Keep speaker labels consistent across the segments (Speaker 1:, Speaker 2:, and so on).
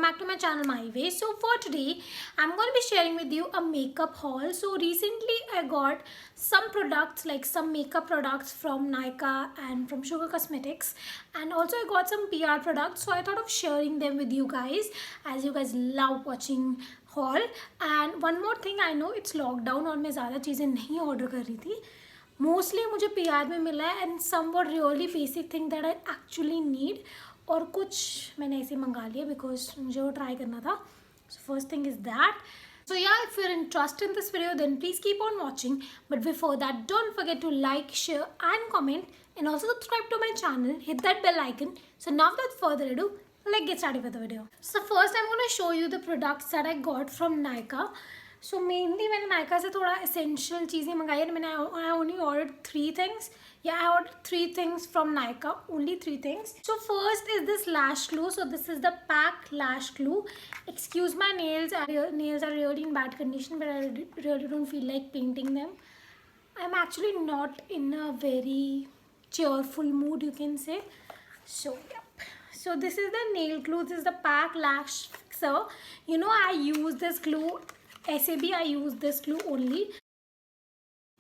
Speaker 1: back to my channel My Way. So for today I'm going to be sharing with you a makeup haul. So recently I got some products, like some makeup products from Nykaa and from Sugar Cosmetics, and also I got some PR products, so I thought of sharing them with you guys as you guys love watching haul. And one more thing, I know it's lockdown और मैं ज़्यादा चीज़ें नहीं order कर रही थी, mostly मुझे PR में मिला है and some were really basic thing that I actually need, और कुछ मैंने ऐसे मंगा लिया बिकॉज मुझे वो ट्राई करना था. So first thing is that. So yeah, if you're interested in this video, then please keep on watching. But before that, don't forget to like, share and comment, and also subscribe to my channel. Hit that bell icon. So now without further ado, let's get started with the video. So first I'm going to show you the products that I got from Nykaa. So mainly मैंने Nykaa से थोड़ा essential चीज़ें मंगाई है. I only ordered 3 things. Yeah, I ordered 3 things from Nykaa, only 3 things. So first is this lash glue. So this is the PAC lash glue. Excuse my nails. Nails are really in bad condition, but I really don't feel like painting them. I'm actually not in a very cheerful mood, you can say. So yep. So this is the nail glue. This is the PAC lash fixer. You know, I use this glue. ऐसे भी I use this glue only.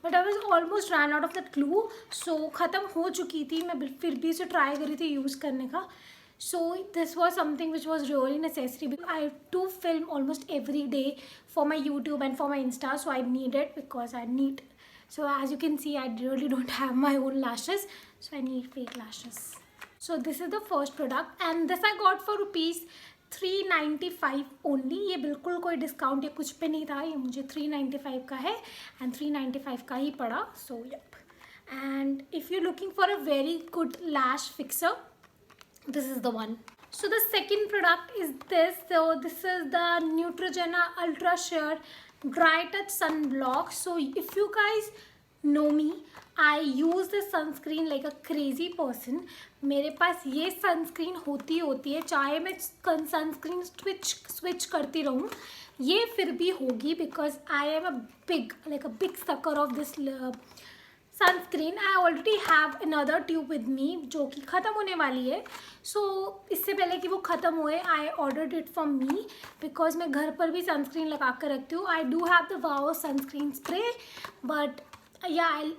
Speaker 1: But I was almost run out of that glue. So ख़त्म हो चुकी थी, मैं फिर भी इसे ट्राई करी थी यूज़ करने का. So this was something which was really necessary. I to film almost every day for my YouTube and for my Insta, so I need it because I need. So as you can see, I really don't have my own lashes, so I need fake lashes. So this is the first product, and this I got for rupees 395 only. ये बिल्कुल कोई discount या कुछ पे नहीं था, ये मुझे 395 का है एंड 395 का ही पड़ा. So yup. And if you looking for a very good lash fixer, this is the one. So the second product is this. So this is the Neutrogena Ultra Sheer Dry Touch Sunblock. So if you guys know me, I use this sunscreen like a crazy person. मेरे पास ये sunscreen होती है, चाहे मैं sunscreen switch करती रहूँ, ये फिर भी होगी, because I am a big sucker of this sunscreen. I already have another tube with me जो कि ख़त्म होने वाली है. सो इससे पहले कि वो ख़त्म हुए, I ordered it for me because मैं घर पर भी सनस्क्रीन लगा कर रखती हूँ. I do have the wow sunscreen spray, but yeah, I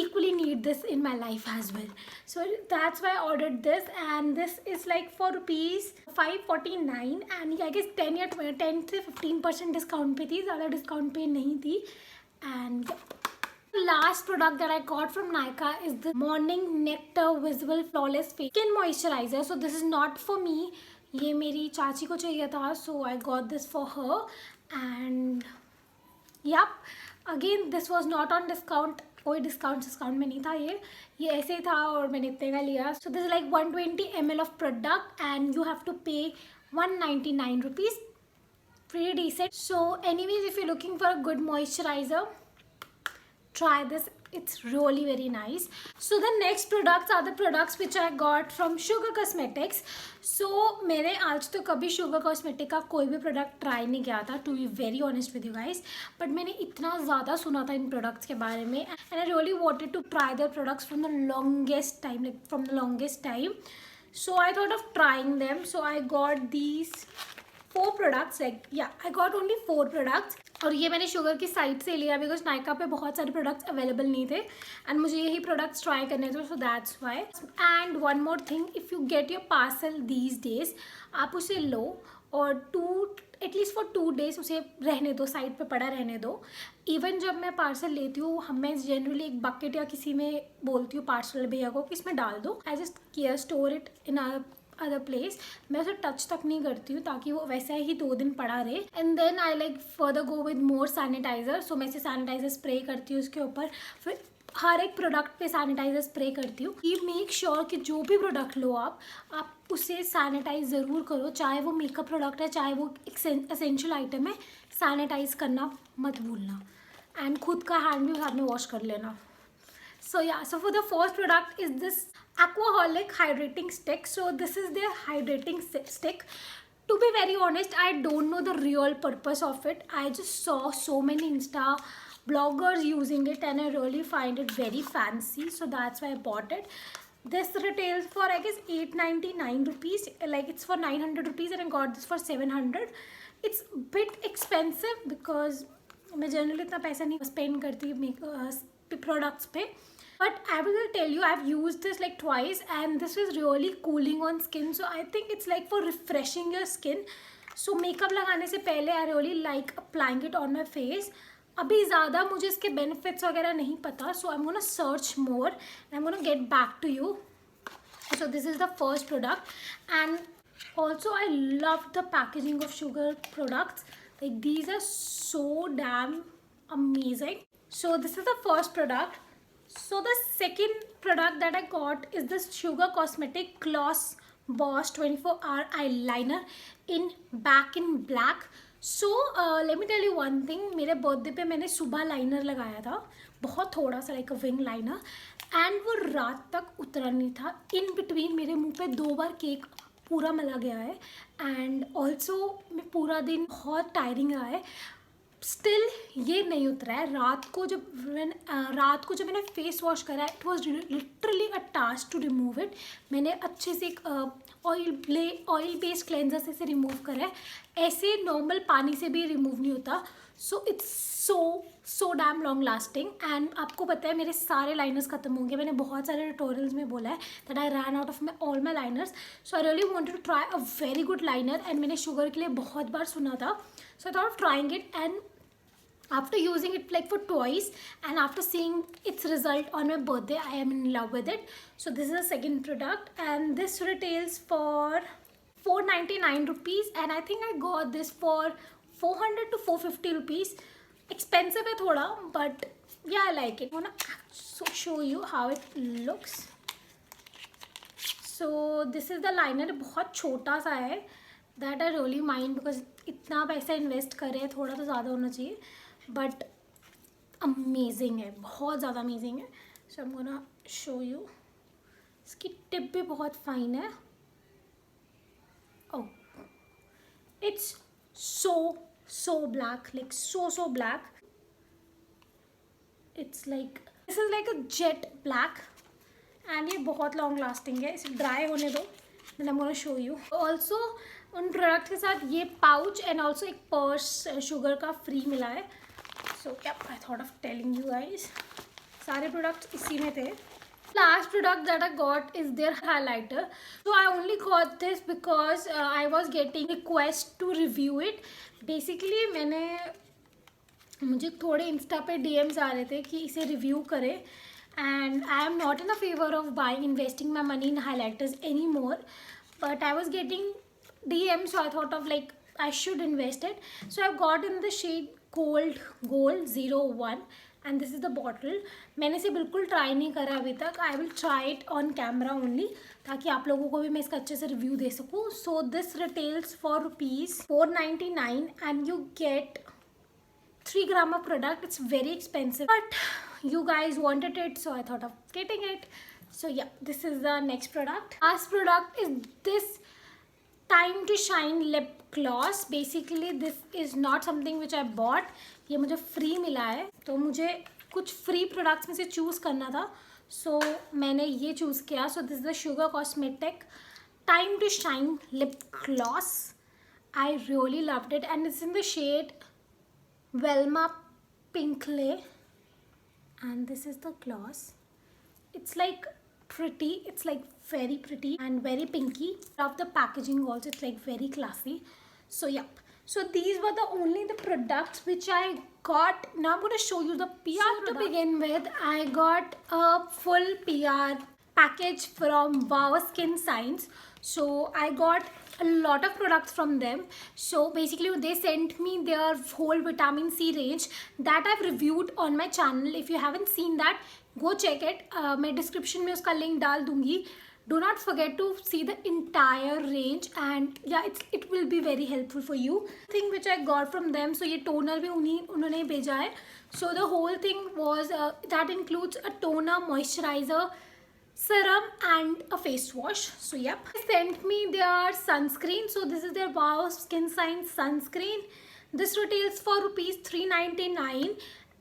Speaker 1: equally need this in my life as well. So that's why I ordered this, and this is like for rupees 549, and I guess 10 से 15% discount पे थी, ज़्यादा discount पे नहीं थी. And the last product that I got from Nykaa is the Morning Nectar Visible Flawless Skin Moisturizer. So this is not for me, ये मेरी चाची को चाहिए था, so I got this for her. And yep, again this was not on discount, कोई discount में नहीं था, ये ऐसे ही था और मैंने इतने का लिया. So this like 120 ml of product and you have to pay 199 rupees. pretty decent. So anyways, if you're looking for a good moisturizer, try this. It's really very nice. So the next products are the products which I got from Sugar Cosmetics. So मैंने आज तो कभी Sugar Cosmetics का कोई भी product try नहीं किया था, to be very honest with you guys. But मैंने इतना ज़्यादा सुना था इन प्रोडक्ट्स के बारे में, and I really wanted to try their products from the longest time. So I thought of trying them. So I got these 4 products. I got only 4 products. और ये मैंने शुगर की साइट से लिया बिकॉज नायका पे बहुत सारे प्रोडक्ट्स अवेलेबल नहीं थे एंड मुझे यही प्रोडक्ट्स ट्राई करने थे, सो that's Y. And one more thing, if you get your parcel these days, आप उसे लो और एटलीस्ट फॉर 2 days उसे रहने दो, साइड पे पड़ा रहने दो. इवन जब मैं पार्सल लेती हूँ, मैं जनरली एक बकेट या किसी में बोलती हूँ पार्सल भैया को कि इसमें डाल दो. I just store it in other place. मैं उसे टच तक नहीं करती हूँ ताकि वो वैसा ही 2 दिन पड़ा रहे. And then I like further go with more sanitiser. So मैं इसे सैनिटाइज़र स्प्रे करती हूँ उसके ऊपर, फिर हर एक प्रोडक्ट पे सैनिटाइज़र स्प्रे करती हूँ. ये मेक श्योर कि जो भी प्रोडक्ट लो आप उसे सैनिटाइज ज़रूर करो, चाहे वो मेकअप प्रोडक्ट है, चाहे वो एसेंशियल आइटम है. सैनिटाइज करना मत भूलना एंड खुद का हैंड भी साथ में वॉश कर लेना. So yeah, so for the first product is this Aquaholic hydrating stick. So this is their hydrating stick. To be very honest, I don't know the real purpose of it. I just saw so many Insta bloggers using it and I really find it very fancy. So that's why I bought it. This retails for I guess 899 rupees. Like it's for 900 rupees and I got this for 700. It's bit expensive because मैं generally इतना पैसा नहीं spend करती products पे. But I will tell you, I've used this like twice and this is really cooling on skin. So I think it's like for refreshing your skin. So makeup लगाने से पहले I really like applying it on my face. अभी ज़्यादा मुझे इसके benefits वगैरह नहीं पता. So I'm gonna search more and I'm gonna get back to you. So this is the first product, and also I love the packaging of Sugar products. Like these are so damn amazing. So this is the first product. So the second product that I got is this Sugar Cosmetic Gloss Boss 24-hour eyeliner in back in black. So let me tell you one thing. मेरे birthday पे मैंने सुबह liner लगाया था, बहुत थोड़ा सा like a wing liner, and वो रात तक उतरा नहीं था. इन बिटवीन मेरे मुंह पे 2 बार केक पूरा मला गया है, एंड ऑल्सो मैं पूरा दिन बहुत टायरिंग रहा है. स्टिल ये नहीं उतरा है. रात को जब मैंने फेस वॉश करा, it was literally a task to remove it. मैंने अच्छे से एक ऑयल बेस्ड क्लेंजर से इसे रिमूव करा है. ऐसे नॉर्मल पानी से भी रिमूव नहीं होता. So it's so damn long lasting. And आपको पता है मेरे सारे लाइनर्स खत्म होंगे. मैंने बहुत सारे ट्यूटोरियल्स में बोला है that I run out of all my liners. So I really wanted to try a very good liner, and मैंने शुगर के लिए बहुत बार सुना था. So I thought of trying it, and after using it like for twice and after seeing its result on my birthday, I am in love with it. So this is the second product, and this retails for 499 rupees, and I think I got this for 400 to 450 rupees. Expensive है थोड़ा, but yeah, I like it. I wanna show you how it looks. So this is the liner. बहुत छोटा सा है. That I really mind because इतना पैसा invest करे, थोड़ा तो ज़्यादा होना चाहिए, बट अमेजिंग है, बहुत ज़्यादा अमेजिंग है. So I am gonna show you. इसकी टिप भी बहुत फाइन है. Oh, it's so black, like so black. It's like, this is like a jet black, and ये बहुत लॉन्ग लास्टिंग है. इसे ड्राई होने दो, then I'm gonna show you. Also उन प्रोडक्ट के साथ ये पाउच एंड ऑल्सो एक पर्स शुगर का फ्री मिला है. So I thought of telling you guys. सारे प्रोडक्ट्स इसी में थे. Last product that I got is their highlighter. So I only got this because I was getting request to review it. Basically मुझे थोड़े Insta पे DMs आ रहे थे कि इसे रिव्यू करें, and I am not in a favor of investing my money in highlighters anymore, but I was getting DM, so I thought of like I should invest it. So I've got in the shade Gold 01, and this is the bottle. मैंने इसे बिल्कुल try नहीं करा अभी तक. I will try it on camera only, ताकि आप लोगों को भी मैं इसका अच्छे से रिव्यू दे सकूँ. So this retails for rupees 499, and you get 3 gram of product. It's very expensive, but you guys wanted it, so I thought of getting it. So yeah, this is the next product. Last product is this Time to Shine lip gloss. Basically this is not something which I bought. ये मुझे free मिला है, तो मुझे कुछ free products में से choose करना था. सो मैंने ये चूज़ किया. So this is the Sugar Cosmetic Time to Shine lip gloss. I really loved it, and it's in the shade Velma Pinkley, and this is the gloss. It's like pretty, it's like very pretty and very pinky. Love the packaging also, it's like very classy. So yep, so these were the products which I got. Now I'm going to show you the PR. So to begin with, I got a full PR package from Wow Skin Science. So I got a lot of products from them. So basically they sent me their whole vitamin C range that I've reviewed on my channel. If you haven't seen that, go check it. मैं description में उसका link डाल दूँगी. Do not forget to see the entire range, and yeah, it will be very helpful for you. Thing which I got from them, so ये toner भी उन्होंने भेजा है. So the whole thing was that includes a toner, moisturizer, serum and a face wash. So yep, they sent me their sunscreen. So this is their Wow Skin Science sunscreen. This retails for rupees 399,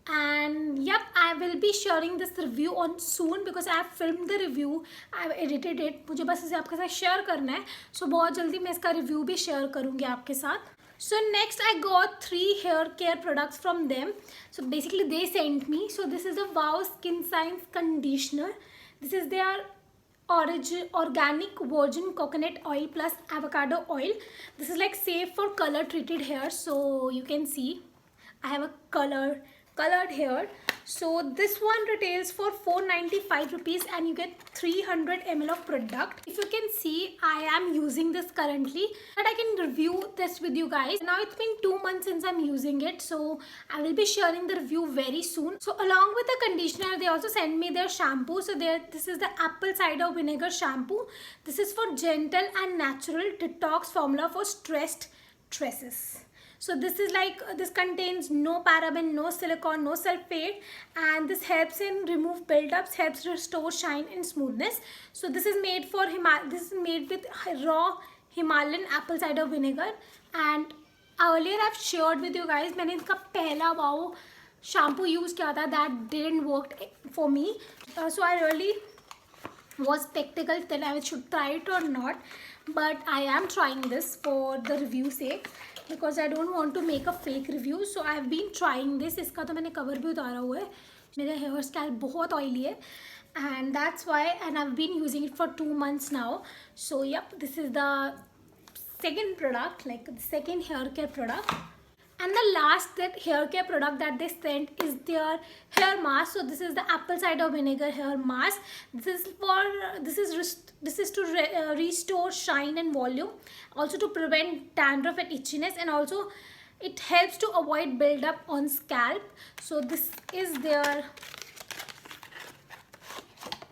Speaker 1: And yep, I will be sharing this review on soon because I have filmed the review, I have edited it. मुझे बस इसे आपके साथ share करना है, so बहुत जल्दी मैं इसका रिव्यू भी शेयर करूँगी आपके साथ. So next I got 3 hair care products from them. So basically they sent me. So this is the Wow Skin Science Conditioner. This is their organic virgin coconut oil plus avocado oil. This is like safe for color treated hair. So you can see I have a colored hair. So this one retails for 495 rupees and you get 300 ml of product. If you can see, I am using this currently, but I can review this with you guys. Now it's been 2 months since I'm using it, so I will be sharing the review very soon. So along with the conditioner, they also send me their shampoo. So this is the apple cider vinegar shampoo. This is for gentle and natural detox formula for stressed tresses. So this is like, this contains no paraben, no silicone, no sulfate, and this helps in remove buildups, helps restore shine and smoothness. So this is made for this is made with raw Himalayan apple cider vinegar. And earlier I've shared with you guys, मैंने इसका पहला Wow shampoo use किया था, that didn't work for me. So I really was skeptical that I should try it or not, but I am trying this for the review sake because I don't want to make a fake review. So I have been trying this. इसका तो मैंने cover भी उतारा हुआ है. मेरा hair style बहुत oily है, and that's why, and I've been using it for 2 months now. So yep, this is the second product, like the second hair care product. And the last hair care product that they sent is their hair mask. So this is the apple cider vinegar hair mask. This is to restore shine and volume, also to prevent dandruff and itchiness, and also it helps to avoid buildup on scalp. So this is their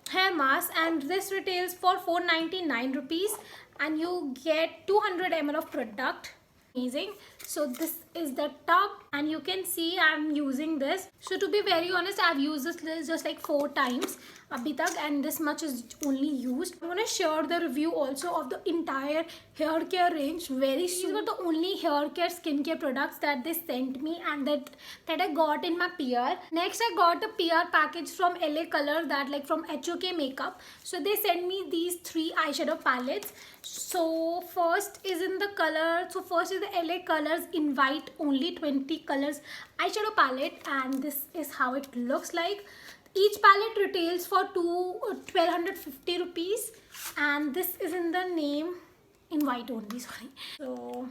Speaker 1: hair mask, and this retails for 499 rupees and you get 200 ml of product. Amazing. So this is the tub and you can see I'm using this. So to be very honest, I've used this just like 4 times abhi tak, and this much is only used. I'm gonna share the review also of the entire hair care range very soon. These were the only hair care skincare products that they sent me and that I got in my PR. Next I got the PR package from LA Color, that like from HOK Makeup. So they sent me these 3 eyeshadow palettes. So first is in the color, so first is the LA Colors Invite Only 20 colors eyeshadow palette, and this is how it looks like. Each palette retails for 1250 rupees, and this is in the name Invite Only, sorry. So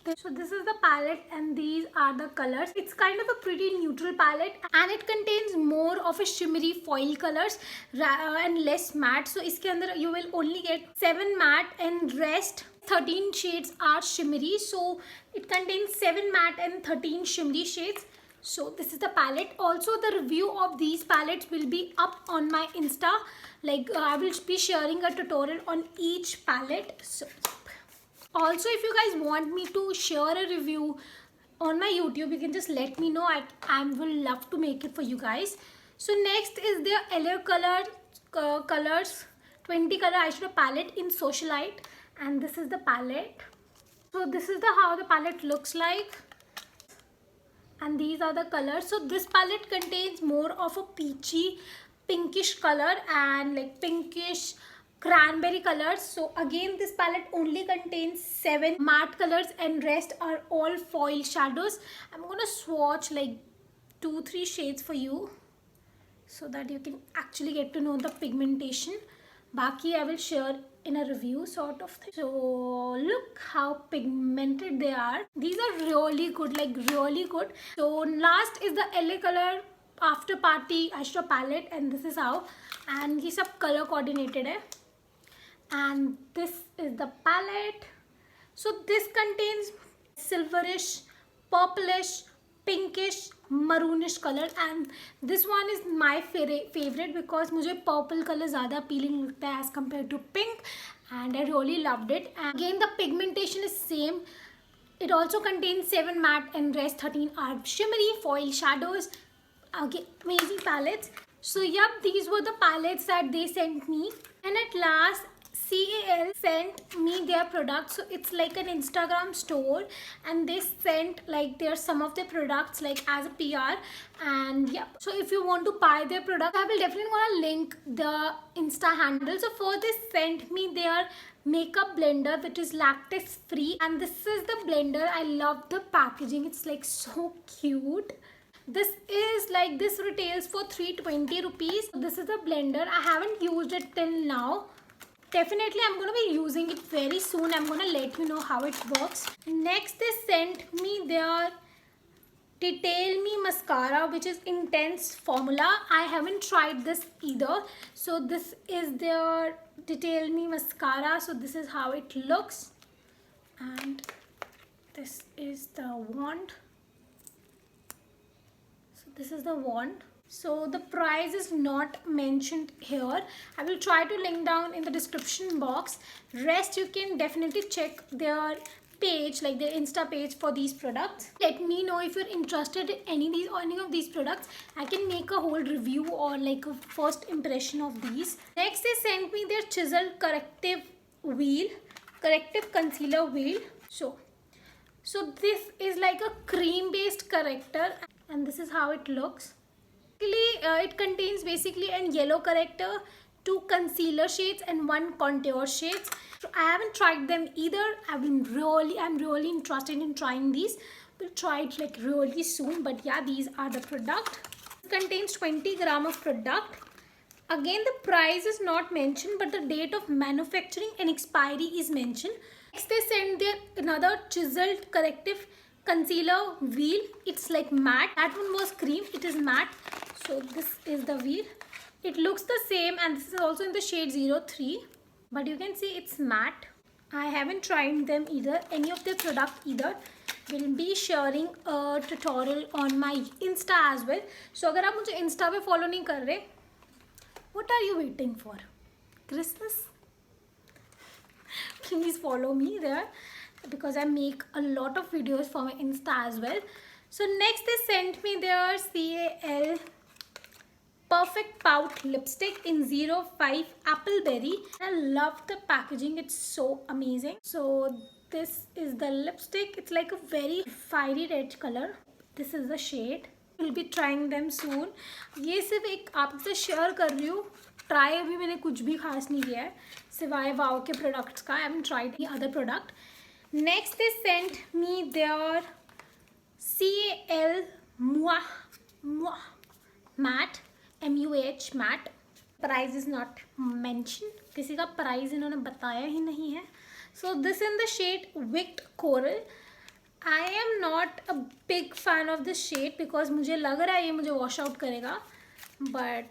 Speaker 1: this is the palette and these are the colors. It's kind of a pretty neutral palette and it contains more of a shimmery foil colors and less matte. So iske andar you will only get 7 matte and rest 13 shades are shimmery. So it contains 7 matte and 13 shimmery shades. So this is the palette. Also the review of these palettes will be up on my Insta. Like I will be sharing a tutorial on each palette. So also, if you guys want me to share a review on my YouTube, you can just let me know. I will love to make it for you guys. So next is the LA Colors 20 color eyeshadow palette in Socialite, and this is the palette. So this is how the palette looks like, and these are the colors. So this palette contains more of a peachy pinkish color and like pinkish cranberry colors. So again this palette only contains 7 matte colors and rest are all foil shadows. I'm gonna swatch like 2-3 shades for you so that you can actually get to know the pigmentation. Baki I will share in a review sort of thing. So look how pigmented they are. These are really good, like really good. So last is the LA Color After Party eyeshadow palette, and this is how, and ये सब color coordinated है. And this is the palette. So this contains silverish, purplish, pinkish, maroonish color, and this one is my favorite because मुझे purple color ज़्यादा appealing लगता है as compared to pink, and I really loved it. And again the pigmentation is same. It also contains 7 matte and rest 13 are shimmery foil shadows. Again, amazing palettes. So yep, these were the palettes that they sent me. And at last, CAL sent me their products. So it's like an Instagram store, and they sent like their some of their products like as a PR. And yeah, so if you want to buy their product, I will definitely gonna link the Insta handle. So first they sent me their makeup blender, which is lactose free, and this is the blender. I love the packaging. It's like so cute. This is like, this retails for 320 rupees. This is the blender. I haven't used it till now. Definitely I'm going to be using it very soon. I'm going to let you know how it works. Next they sent me their Detail Me mascara, which is intense formula. I haven't tried this either. So this is their Detail Me mascara. So this is how it looks, and this is the wand. This is the wand. So the price is not mentioned here. I will try to link down in the description box. Rest you can definitely check their page, like their Insta page for these products. Let me know if you're interested in any of these products. I can make a whole review or like a first impression of these. Next they sent me their Chisel corrective concealer wheel. So this is like a cream based corrector, and this is how it looks. It contains basically a yellow corrector, 2 concealer shades and 1 contour shades. So I haven't tried them either. I'm really interested in trying these. We'll try it like really soon. But yeah, these are the product. It contains 20 gram of product. Again, the price is not mentioned, but the date of manufacturing and expiry is mentioned. Next they send their another chiseled corrective concealer wheel. It's like matte. That one was cream. It is matte. So this is the wheel. It looks the same, and this is also in the shade 03, but you can see it's matte. I haven't tried them either, any of their product either. Will be sharing a tutorial on my Insta as well. So अगर आप मुझे Insta पे follow नहीं कर रहे, what are you waiting for? Christmas? Please follow me there, because I make a lot of videos for my Insta as well. So next they sent me their CAL Perfect Pout lipstick in 05 Appleberry. I love the packaging. It's so amazing. So this is the lipstick. It's like a very fiery red color. This is the shade. We'll be trying them soon. ये सिर्फ एक आपसे share कर रही हूँ. Try अभी मैंने कुछ भी खास नहीं किया है सिवाय वाव के products का. I haven't tried any other product. Next they sent me their CAL matte, MUH matte. Price is not mentioned. किसी का price इन्होंने बताया ही नहीं है. So this in the shade Wicked Coral. I am not a big fan of this shade because मुझे लग रहा है ये मुझे wash out करेगा. But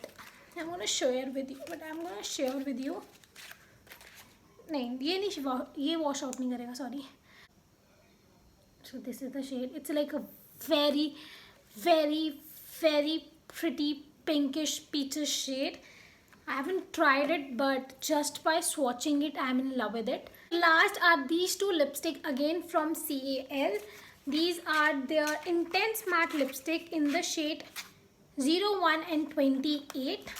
Speaker 1: I'm gonna share with you. नहीं ये wash out नहीं करेगा, sorry. So this is the shade. It's like a very, very, very pretty pinkish peachish shade. I haven't tried it, but just by swatching it, I'm in love with it. Last are these two lipstick again from CAL. These are their Intense Matte lipstick in the shade 01 and 28.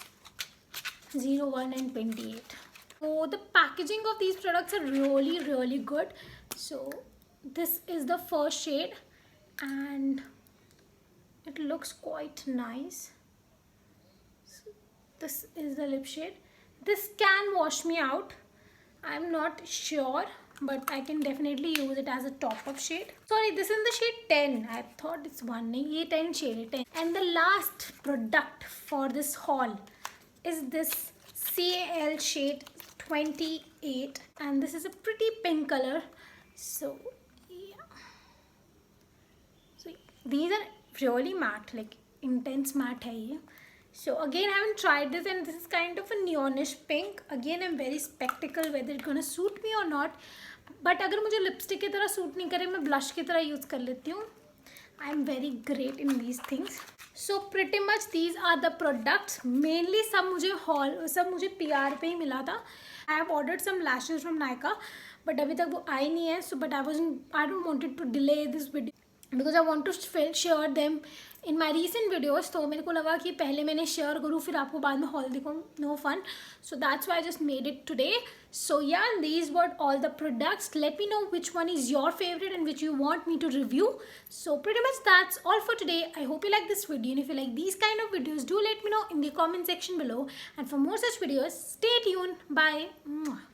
Speaker 1: 01 and 28. So the packaging of these products are really, really good. So this is the first shade, and it looks quite nice. So this is the lip shade. This can wash me out. I'm not sure, but I can definitely use it as a top-up shade. Sorry, this is the shade 10. I thought it's 1. Ye 10 shade 10. And the last product for this haul is this CAL shade 28, and this is a pretty pink color. So yeah, so these are really matte, like intense matte hai ye. So again, I haven't tried this, and this is kind of a neonish pink. Again, I'm very skeptical whether it's gonna suit me or not. But अगर मुझे lipstick की तरह suit नहीं करे, मैं blush की तरह use कर लेती हूँ. I'm very great in these things. So pretty much these are the products. Mainly सब मुझे PR पे ही मिला था. I have ordered some lashes from Nykaa, but अभी तक वो आई नहीं है. So but I don't wanted to delay this video because I want to share them in my recent videos, तो मेरे को लगा कि पहले मैंने शेयर करूँ फिर आपको बाद में हॉल दिखाऊँ, no fun, so that's why I just made it today. So yeah, these were all the products. Let me know which one is your favorite and which you want me to review. So pretty much that's all for today. I hope you like this video, and if you like these kind of videos, do let me know in the comment section below. And for more such videos, stay tuned. Bye. Mwah.